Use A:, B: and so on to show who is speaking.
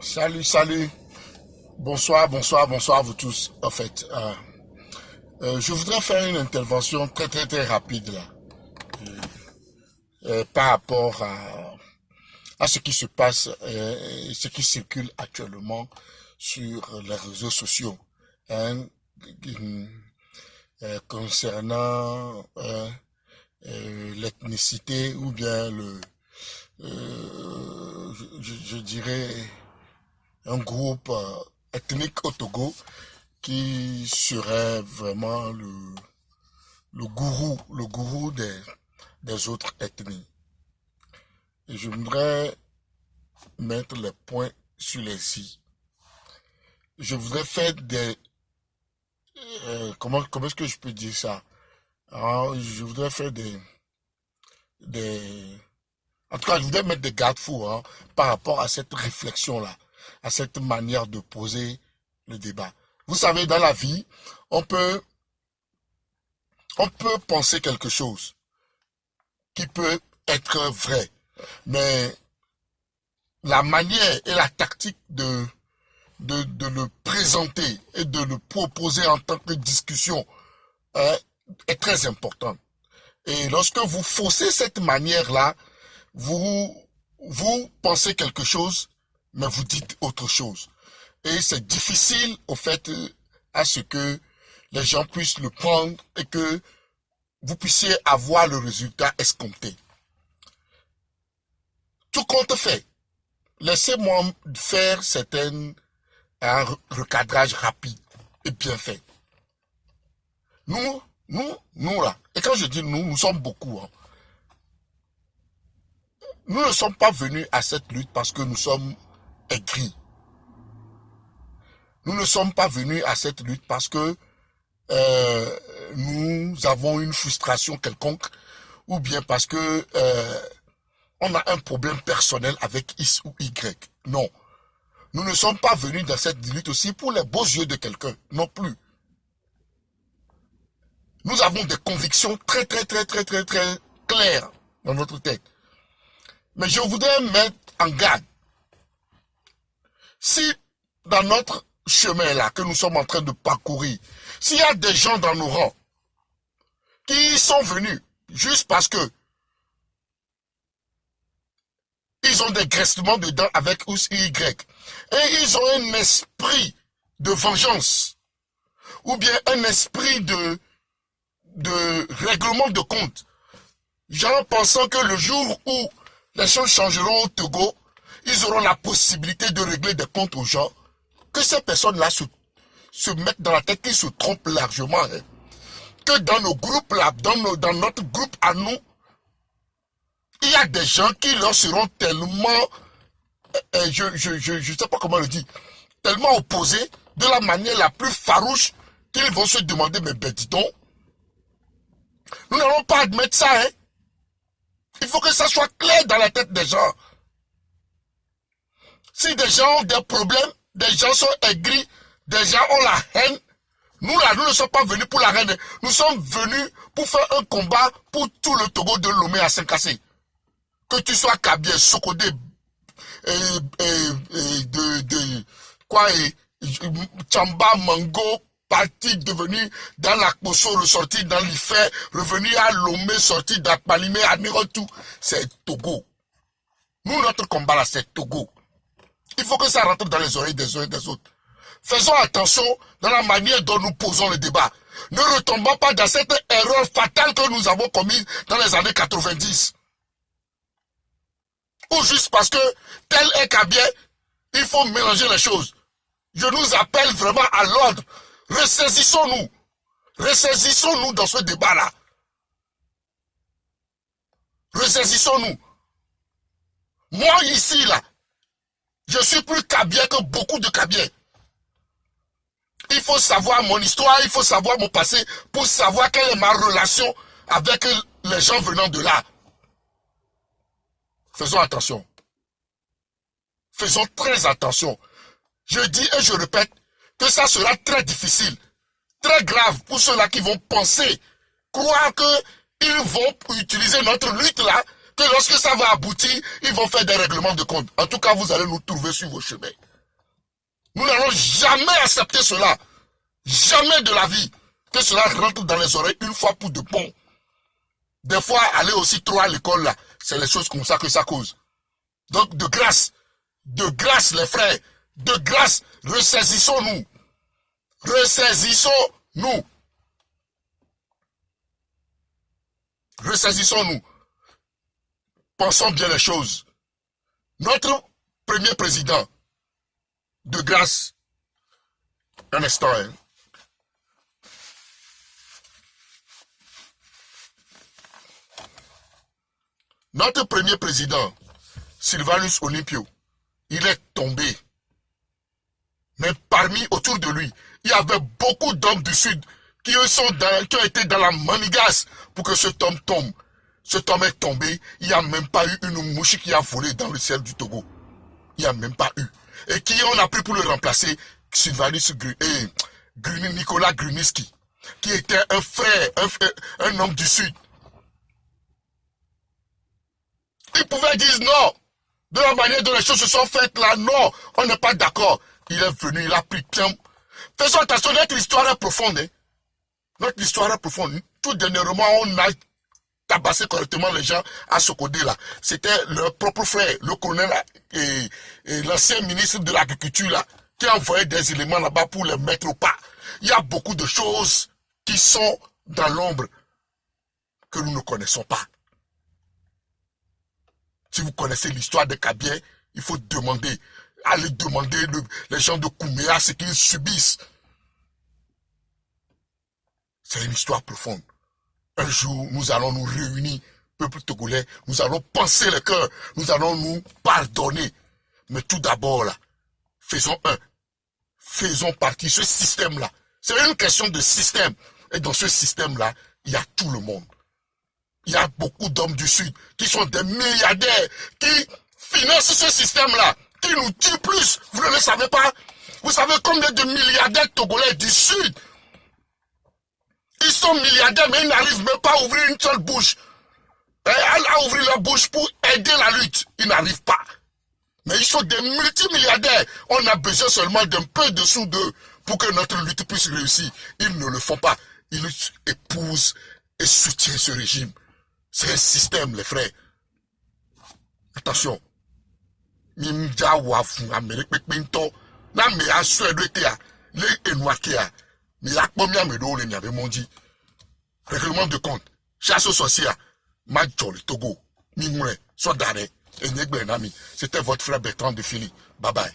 A: Salut, salut. Bonsoir, bonsoir, bonsoir à vous tous. En fait, je voudrais faire une intervention très, très, très rapide là, par rapport à ce qui se passe, ce qui circule actuellement sur les réseaux sociaux, hein, concernant l'ethnicité ou bien je dirais un groupe ethnique au Togo qui serait vraiment le gourou des autres ethnies. Et je voudrais mettre les points sur les i. Je voudrais faire des... comment est-ce que je peux dire ça? Alors, je voudrais faire des... En tout cas, je voudrais mettre des garde-fous par rapport à cette réflexion-là, à cette manière de poser le débat. Vous savez, dans la vie, on peut penser quelque chose qui peut être vrai, mais la manière et la tactique de le présenter et de le proposer en tant que discussion est très importante. Et lorsque vous faussez cette manière-là, vous pensez quelque chose, mais vous dites autre chose. Et c'est difficile, au fait, à ce que les gens puissent le prendre et que vous puissiez avoir le résultat escompté. Tout compte fait, laissez-moi faire un recadrage rapide et bien fait. Nous là, et quand je dis nous sommes beaucoup. Nous ne sommes pas venus à cette lutte parce que nous sommes aigris. Nous ne sommes pas venus à cette lutte parce que nous avons une frustration quelconque ou bien parce que on a un problème personnel avec X ou Y. Non. Nous ne sommes pas venus dans cette lutte aussi pour les beaux yeux de quelqu'un. Non plus. Nous avons des convictions très, très, très, très, très, très claires dans notre tête. Mais je voudrais mettre en garde. Si dans notre chemin là que nous sommes en train de parcourir, s'il y a des gens dans nos rangs qui sont venus juste parce que ils ont des graissements de dents avec X ou Y et ils ont un esprit de vengeance ou bien un esprit de règlement de compte, genre pensant que le jour où les choses changeront au Togo, ils auront la possibilité de régler des comptes aux gens, que ces personnes-là se mettent dans la tête qu'ils se trompent largement. Que dans nos groupes là, dans notre groupe à nous, il y a des gens qui leur seront tellement, je sais pas comment le dire, tellement opposés de la manière la plus farouche qu'ils vont se demander, mais ben dis donc, nous n'allons pas admettre ça, hein. Il faut que ça soit clair dans la tête des gens. Si des gens ont des problèmes, des gens sont aigris, des gens ont la haine, nous là, nous ne sommes pas venus pour la haine. Nous sommes venus pour faire un combat pour tout le Togo de Lomé à Saint-Cassé. Que tu sois Kabyé, Sokodé, Tchamba, Mango, parti devenu dans l'Akposo, ressorti dans l'Ifé, revenu à Lomé, sorti d'Akpalimé, à Nirotou, c'est Togo. Nous, notre combat là, c'est Togo. Il faut que ça rentre dans les oreilles des uns et des autres. Faisons attention dans la manière dont nous posons le débat. Ne retombons pas dans cette erreur fatale que nous avons commise dans les années 90. Ou juste parce que tel est Kabyé, il faut mélanger les choses. Je nous appelle vraiment à l'ordre. Ressaisissons-nous. Ressaisissons-nous dans ce débat-là. Ressaisissons-nous. Moi, ici, là, je suis plus Kabyé que beaucoup de Kabyé. Il faut savoir mon histoire, il faut savoir mon passé pour savoir quelle est ma relation avec les gens venant de là. Faisons attention. Faisons très attention. Je dis et je répète que ça sera très difficile, très grave pour ceux-là qui vont penser, croire qu'ils vont utiliser notre lutte là, que lorsque ça va aboutir, ils vont faire des règlements de compte. En tout cas, vous allez nous trouver sur vos chemins. Nous n'allons jamais accepter cela. Jamais de la vie. Que cela rentre dans les oreilles une fois pour de bon. Des fois, aller aussi trop à l'école, là, c'est les choses comme ça que ça cause. Donc, de grâce, les frères, de grâce, ressaisissons-nous. Ressaisissons-nous. Ressaisissons-nous. Pensons bien les choses. Notre premier président, de grâce, un instant, hein. Notre premier président, Sylvanus Olympio, il est tombé. Mais parmi, autour de lui, il y avait beaucoup d'hommes du Sud qui ont été dans la manigasse pour que cet homme tombe. Cet homme est tombé, il n'y a même pas eu une mouche qui a volé dans le ciel du Togo. Il n'y a même pas eu. Et qui on a pris pour le remplacer? Sylvanus Nicolas Gruniski, qui était un frère, un homme du Sud. Il pouvait dire non. De la manière dont les choses se sont faites là, non, on n'est pas d'accord. Il est venu, il a pris tiens. Faisons attention, notre histoire est profonde. Hein. Notre histoire est profonde. Tout dernièrement, on a tabassé correctement les gens à Sokodé là. C'était leur propre frère, le colonel et l'ancien ministre de l'Agriculture là, qui a envoyé des éléments là-bas pour les mettre au pas. Il y a beaucoup de choses qui sont dans l'ombre que nous ne connaissons pas. Si vous connaissez l'histoire de Kabien, il faut demander, aller demander les gens de Kouméa ce qu'ils subissent. C'est une histoire profonde. Un jour, nous allons nous réunir, peuple togolais, nous allons penser le cœur, nous allons nous pardonner. Mais tout d'abord, là, faisons partie de ce système-là. C'est une question de système. Et dans ce système-là, il y a tout le monde. Il y a beaucoup d'hommes du Sud qui sont des milliardaires, qui financent ce système-là, qui nous tuent plus. Vous ne le savez pas? Vous savez combien de milliardaires togolais du Sud? Ils sont milliardaires, mais ils n'arrivent même pas à ouvrir une seule bouche. À ouvrir leur bouche pour aider la lutte. Ils n'arrivent pas. Mais ils sont des multimilliardaires. On a besoin seulement d'un peu de sous d'eux pour que notre lutte puisse réussir. Ils ne le font pas. Ils épousent et soutiennent ce régime. C'est un système, les frères. Attention. Mimja wafu Amérique Pinto. La meilleure Suède était à les Enouakia. Mais la première médaille, il y avait mon dit. Règlement de compte. Chasse aux sorciers. Major le Togo. Mimoué. Soit d'arrêt. Et Negbenami. C'était votre frère Bertrand de Philly. Bye bye.